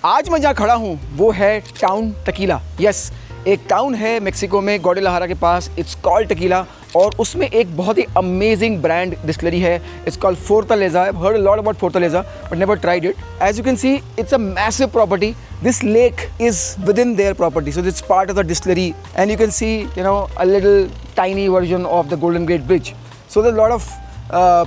आज मैं जहाँ खड़ा हूँ वो है टाउन टकीला। यस, एक टाउन है मेक्सिको में ग्वाडेलाहारा के पास, इट्स कॉल्ड टकीला। और उसमें एक बहुत ही अमेजिंग ब्रांड डिस्टिलरी है, it's called Fortaleza. I have heard a lot about Fortaleza but never tried it. As you can see it's a massive property. This lake is within their property, so it's part of the distillery, and you can see, a little tiny version of the Golden Gate Bridge. So there's a lot of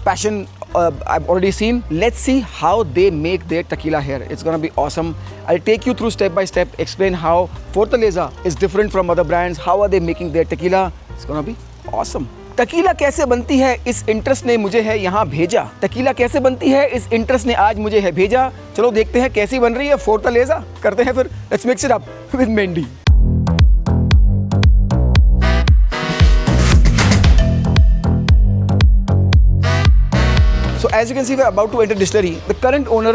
passion I've already seen. Let's see how they make their tequila here. It's gonna be awesome. I'll take you through step by step, explain how Fortaleza is different from other brands. How are they making their tequila? It's gonna be awesome. Tequila कैसे बनती है, इस interest ने मुझे है यहाँ भेजा. Tequila कैसे बनती है, इस इंटरेस्ट ने आज मुझे है भेजा. चलो देखते हैं कैसी बन रही है फोर्टालेजा. करते हैं फिर. Let's mix it up with Mendy. So as you can see, we're about to enter distillery. The current owner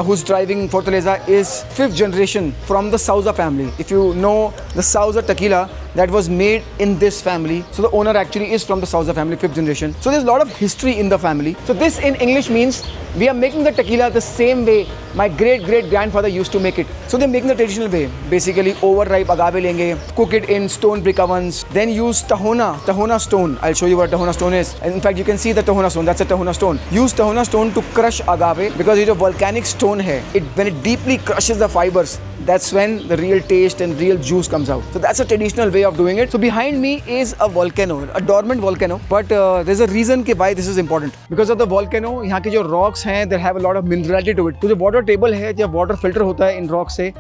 who's driving Fortaleza is 5th generation from the Souza family. If you know the Souza tequila, that was made in this family. So the owner actually is from the Souza family, 5th generation. So there's a lot of history in the family. So this in English means we are making the tequila the same way my great grandfather used to make it. So they're making the traditional way. Basically overripe agave lenge, cook it in stone brick ovens, then use tahona stone. I'll show you what tahona stone is. And in fact, you can see the tahona stone. That's a tahona stone. Use tahona stone to crush agave because it's a volcanic stone hai. When it deeply crushes the fibers, that's when the real taste and real juice comes out. So that's a traditional way of doing it. So behind me is a volcano, a dormant volcano, but there's a reason why this is important. Because of the volcano, यहाँ के जो rocks हैं, they have a lot of minerality to it. तो जो water table है, जब water filter होता है इन rocks से,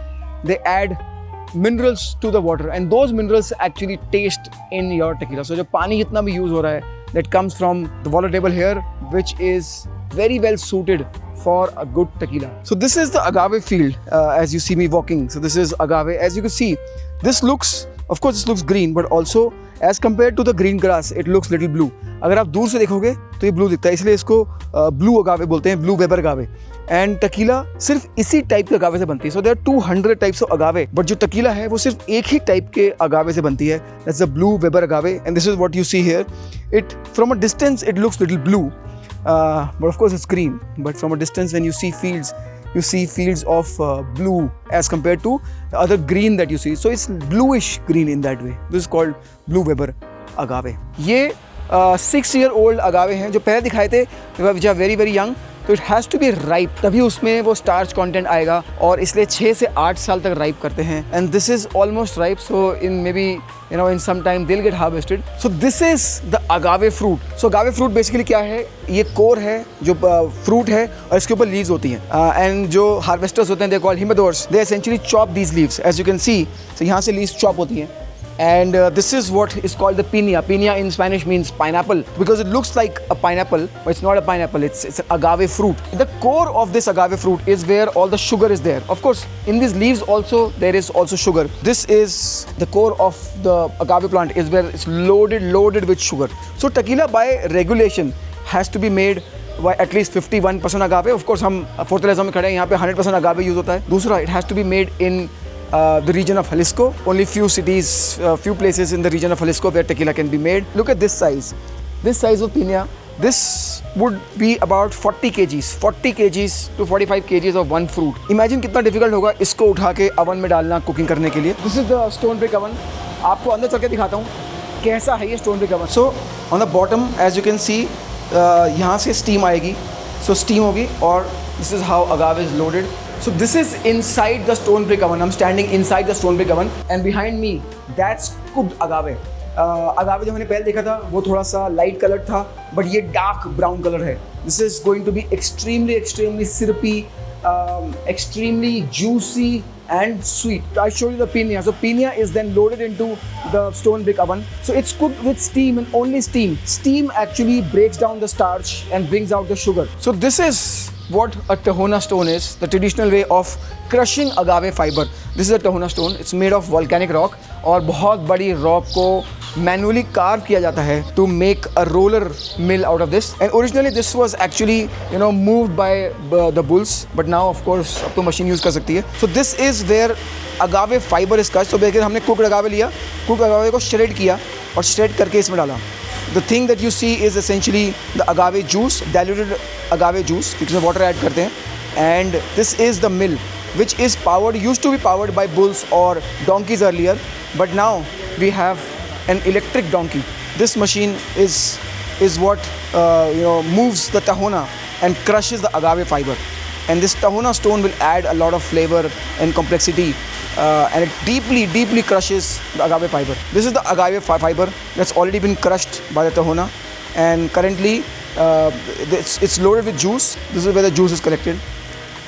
they add minerals to the water, and those minerals actually taste in your tequila. So जो पानी जितना भी use हो रहा है, that comes from the water table here, which is very well suited for a good tequila. So this is the agave field as you see me walking. So this is agave. As you can see, this looks, of course this looks green, but also as compared to the green grass, it looks little blue. अगर आप दूर से देखोगे तो ये blue दिखता है, इसलिए इसको ब्लू अगावे बोलते हैं, blue Weber agave. And tequila सिर्फ इसी टाइप के अगावे से बनती है. So there are 200 types of agave, but जो टकीला है वो सिर्फ एक ही टाइप के अगावे से बनती है. That's the blue Weber agave, and this is what you see here. It from a distance it looks little blue, but of course it's green. But from a distance, when you see fields, you see fields of blue as compared to the other green that you see. So it's bluish green in that way. This is called blue Weber agave. ये 6-year-old agave हैं जो पहले दिखाए थे, which are very young. तो it has to be ripe, तभी उसमें वो स्टार्च कंटेंट आएगा, और इसलिए 6 से 8 साल तक राइप करते हैं. And this is almost ripe, so in may be in some time they will get harvested. So this is the agave fruit. So agave fruit basically क्या है, ये कोर है जो फ्रूट है, और इसके ऊपर लीव्स होती हैं. एंड जो हार्वेस्टर्स होते हैं, they called jimadores, they essentially chop these leaves. As you can see, so यहाँ से लीव्स चॉप होती हैं. And this is what is called the piña. Piña in Spanish means pineapple because it looks like a pineapple, but it's not a pineapple. It's an agave fruit. The core of this agave fruit is where all the sugar is there. Of course, in these leaves also there is also sugar. This is the core of the agave plant, is where it's loaded with sugar. So tequila by regulation has to be made by at least 51% agave. Of course, हम Fortaleza में खड़े हैं, यहाँ पे 100% agave use होता है. दूसरा, it has to be made in the region of Jalisco. Only few cities, few places in the region of Jalisco where tequila can be made. Look at this size of piña. This would be about 40 kgs to 45 kgs of one fruit. Imagine कितना difficult होगा इसको उठा के oven में डालना cooking करने के लिए. This is the stone brick oven. आपको अंदर चल के दिखाता हूँ कैसा है ये stone brick oven. So on the bottom, as you can see, यहाँ से steam आएगी. So steam होगी, और this is how agave is loaded. So this is inside the stone brick oven. I'm standing inside the stone brick oven, and behind me, that's cooked agave. Agave जो मैंने पहले देखा था वो थोड़ा सा light colored था, but ये dark brown color है. This is going to be extremely syrupy, extremely juicy and sweet. I show you the piña. So piña is then loaded into the stone brick oven. So it's cooked with steam and only steam. Steam actually breaks down the starch and brings out the sugar. So this is what a tahona stone is, the traditional way of crushing agave fiber. This is a tahona stone. It's made of volcanic rock, और बहुत बड़ी rock को manually carve किया जाता है to make a roller mill out of this. And originally this was actually moved by the bulls, but now of course अब तो machine use कर सकती है. So this is where agave fiber is cut. So देखिए हमने cooked agave लिया, cooked agave को shred किया और shred करके इसमें डाला. The thing that you see is essentially the agave juice, diluted agave juice, क्योंकि इसमें water add करते हैं. And this is the mill. which is powered, used to be powered by bulls or donkeys earlier, but now we have an electric donkey. This machine is what moves the tahona and crushes the agave fiber. And this tahona stone will add a lot of flavor and complexity, and it deeply crushes the agave fiber. This is the agave fiber that's already been crushed by the tahona, and currently it's loaded with juice. This is where the juice is collected,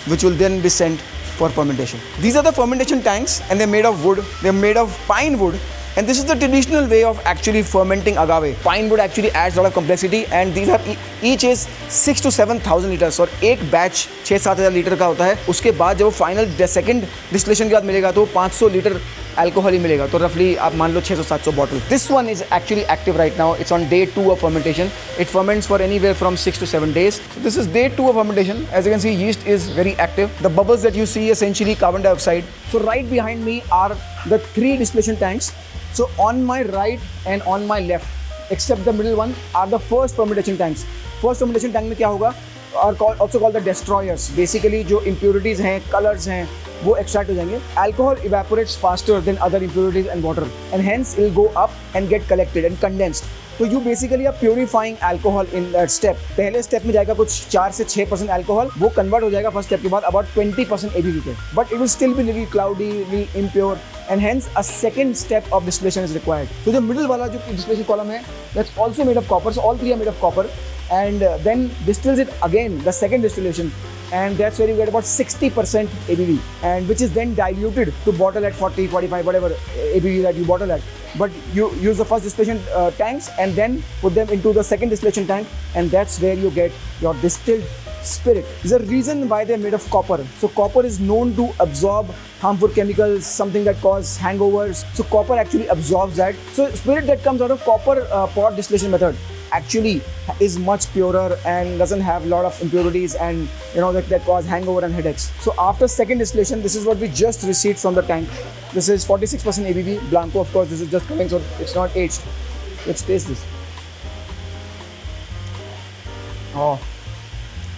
which will then be sent for fermentation. These are the fermentation tanks, and they're made of wood. They're made of pine wood. And this is the traditional way of actually fermenting agave. Pine wood actually adds a lot of complexity, and these are each is 6 to 7,000 liters. और एक batch 6-7 litre का होता है. उसके बाद जब वो final second distillation के बाद मिलेगा तो 500 लीटर अल्कोहल ही मिलेगा. तो रफली आप मान लो 600-700 bottle. This one is actually active right now. It's on day 2 of fermentation. It ferments for anywhere from 6 to 7 days. So this is day 2 of fermentation. As you can see, yeast is very active. The bubbles that you see essentially carbon dioxide. So right behind me are the 3 distillation tanks. So on my right and on my left, except the middle one, are the first fermentation tanks. First fermentation tank में क्या होगा? Also called the destroyers. Basically जो impurities हैं, colors हैं, वो extract हो जाएंगे. Alcohol evaporates faster than other impurities and water, and hence it will go up and get collected and condensed. So you basically are purifying alcohol in that step. पहले step में जाएगा कुछ 4 से 6% alcohol, वो convert हो जाएगा first step के बाद about 20% ABV पे. But it will still be little cloudy, little impure, and hence a second step of distillation is required. So the middle वाला जो distillation column है, that's also made of copper. So all three are made of copper, and then distills it again, the second distillation. And that's where you get about 60% ABV, and which is then diluted to bottle at 40, 45, whatever ABV that you bottle at. But you use the first distillation tanks and then put them into the second distillation tank, and that's where you get your distilled spirit. There's a reason why they're made of copper. So copper is known to absorb harmful chemicals, something that cause hangovers. So copper actually absorbs that. So spirit that comes out of copper pot distillation method actually is much purer and doesn't have a lot of impurities and that cause hangover and headaches. So after second distillation, this is what we just received from the tank. This is 46% ABV, Blanco. Of course, this is just coming, so it's not aged. Let's taste this. Oh,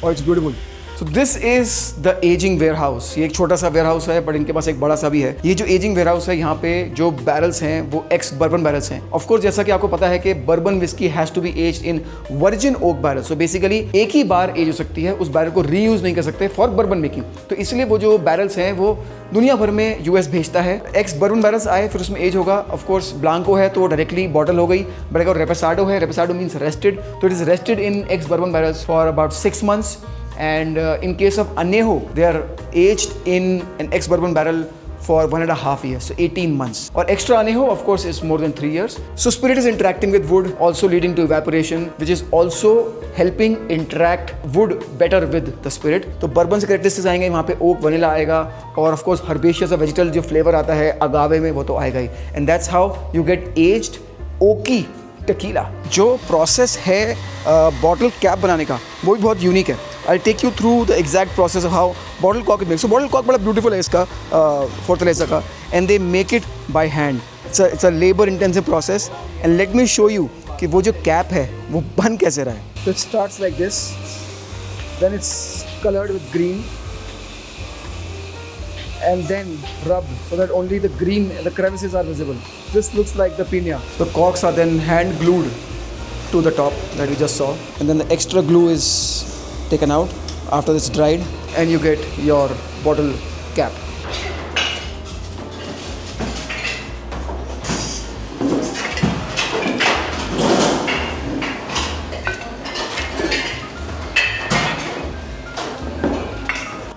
it's beautiful. So this is the aging warehouse. ये एक छोटा सा warehouse है, but इनके पास एक बड़ा सा भी है. ये जो aging warehouse है, यहाँ पे जो barrels हैं वो ex bourbon barrels हैं. Of course, जैसा कि आपको पता है कि bourbon whiskey has to be aged in virgin oak barrels. So basically एक ही बार age हो सकती है, उस barrel को reuse नहीं कर सकते for bourbon making. तो इसलिए वो जो barrels हैं वो दुनिया भर में US भेजता है. ex bourbon barrels आए, फिर उसमें age होगा. Of course Blanco है तो directly bottle हो गई. But अगर Reposado है, Reposado means rested. तो it is rested in ex bourbon barrels for about 6 months. And in case of Añejo, they are aged in an ex-bourbon barrel for 1.5 years, so 18 months. Or extra Añejo, of course, is more than 3 years. So spirit is interacting with wood, also leading to evaporation, which is also helping interact wood better with the spirit. तो bourbon से characteristics आएंगे, वहाँ पे oak, vanilla आएगा, और of course herbaceous और vegetal जो flavor आता है agave में वो तो आएगा ही. And that's how you get aged oaky tequila. जो process है bottle cap बनाने का, वो भी बहुत unique है. I'll take you through the exact process of how bottle cork is made. So bottle cork बड़ा beautiful है इसका Fortaleza का, and they make it by hand. It's a labor intensive process, and let me show you कि वो जो cap है वो बन कैसे रहा है. So it starts like this, then it's colored with green, and then rubbed so that only the green, the crevices are visible. This looks like the piña. The corks are then hand glued to the top that we just saw, and then the extra glue is taken out after it's dried, and you get your bottle cap.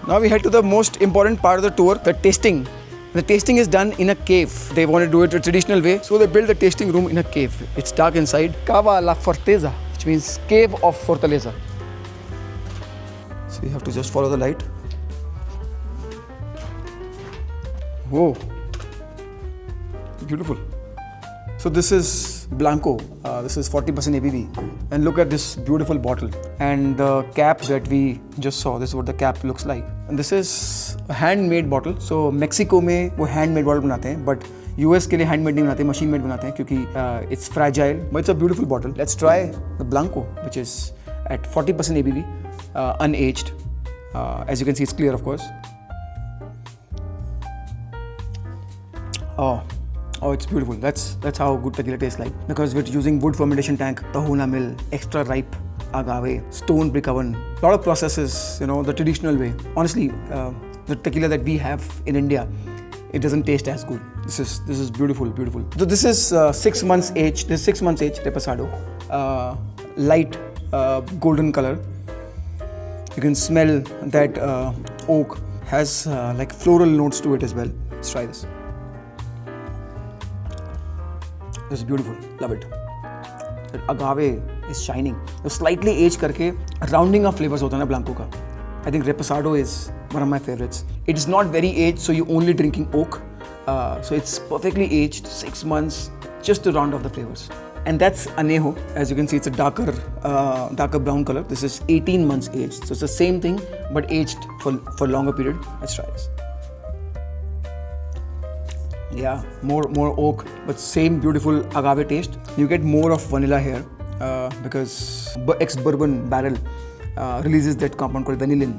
Now we head to the most important part of the tour, the tasting. The tasting is done in a cave. They want to do it a traditional way, so they build the tasting room in a cave. It's dark inside. Cava la Fortaleza, which means cave of Fortaleza. So you have to just follow the light. Whoa, beautiful. So this is Blanco. This is 40% ABV, and look at this beautiful bottle and the cap that we just saw. This is what the cap looks like, and this is a handmade bottle. So Mexico में वो handmade bottle बनाते हैं, but US के लिए handmade नहीं बनाते, machine made बनाते हैं क्योंकि it's fragile, but it's a beautiful bottle. Let's try the Blanco, which is at 40% ABV, unaged. As you can see, it's clear, of course. Oh, it's beautiful. That's how good tequila tastes like. Because we're using wood fermentation tank, tahuna mill, extra ripe agave, stone brick oven, lot of processes, the traditional way. Honestly, the tequila that we have in India, it doesn't taste as good. This is beautiful. So this is 6 months aged. This is 6 months aged Reposado. Light golden color. You can smell that oak has like floral notes to it as well. Let's try this. This is beautiful. Love it. That agave is shining. तो slightly aged करके rounding of flavors होता है ना Blanco का. I think Reposado is one of my favorites. It is not very aged, so you're only drinking oak. So it's perfectly aged, 6 months, just to round off the flavors. And that's Anejo. As you can see, it's a darker brown color. This is 18 months aged. So it's the same thing, but aged for longer period. Let's try this. Yeah, more oak, but same beautiful agave taste. You get more of vanilla here because ex-bourbon barrel releases that compound called vanillin,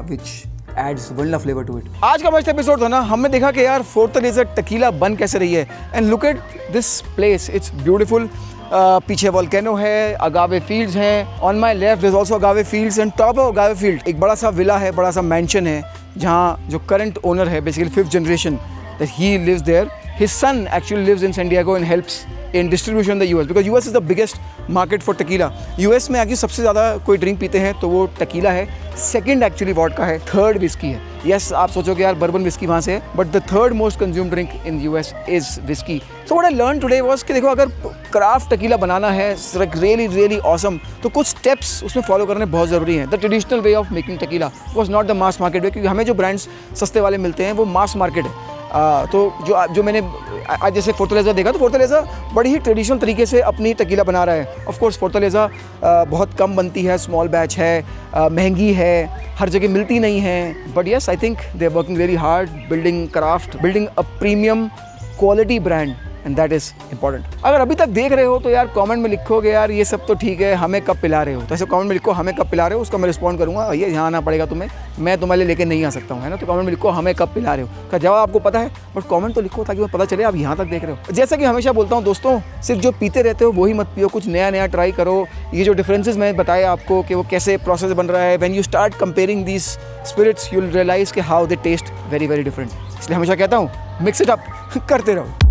which adds vanilla flavor to it. आज का first episode था ना, हमने देखा कि यार फोर्टलेजा tequila बन कैसे रही है. And look at this place, it's beautiful. पीछे वोल्केनो है, अगावे फील्ड्स हैं. On my left there is also agave fields and top of agave field एक बड़ा सा विला है, बड़ा सा मैंशन है, जहाँ जो करंट ओनर है basically 5th generation that he lives there. His son actually lives in San Diego and helps in distribution in the US because US is the biggest market for tequila. US में actually सबसे ज़्यादा कोई drink पीते हैं तो वो tequila है. Second actually vodka है, थर्ड विस्की है. यस, आप सोचोगे यार बर्बन विस्की वहाँ से है, but the third most consumed drink in US is whisky. So what I learn today was कि देखो, अगर क्राफ्ट टेकीला बनाना है रियली ऑसम, तो कुछ स्टेप्स उसमें फॉलो करने बहुत ज़रूरी हैं. The traditional way of making tequila was not the mass market way, क्योंकि हमें जो ब्रांड्स सस्ते वाले मिलते हैं वो मास मार्केट है. तो जो मैंने आज जैसे फोर्टलेजा देखा, तो फोर्टलेजा बड़ी ही ट्रेडिशनल तरीके से अपनी टेकीला बना रहा है. ऑफ कोर्स फोर्टलेजा बहुत कम बनती है, स्मॉल बैच है, महंगी है, हर जगह मिलती नहीं है. But yes, I think they are working very hard building craft, building a premium quality brand, and that is important. अगर अभी तक देख रहे हो तो यार कमेंट में लिखोगे यार ये सब तो ठीक है, हमें कब पिला रहे हो, तो ऐसे कमेंट में लिखो हमें कब पिला रहे हो. उसका मैं रिस्पॉन्ड करूँगा, ये यहाँ आना पड़ेगा तुम्हें, मैं तुम्हारे लिए लेके नहीं आ सकता हूँ, है ना. तो कमेंट में लिखो हमें कब पिला रहे हो. का जवाब आपको पता है, बट कमेंट तो लिखो ताकि वो पता चले आप यहाँ तक देख रहे हो. जैसा कि हमेशा बोलता हूँ दोस्तों, सिर्फ जो पीते रहते हो वही मत पियो, कुछ नया ट्राई करो. ये जो डिफरेंसेस मैं बताया आपको कि वो कैसे प्रोसेस बन रहा है, when you start comparing these spirits you will realise कि how they taste very different. इसलिए हमेशा कहता हूँ मिक्स इट अप करते रहो.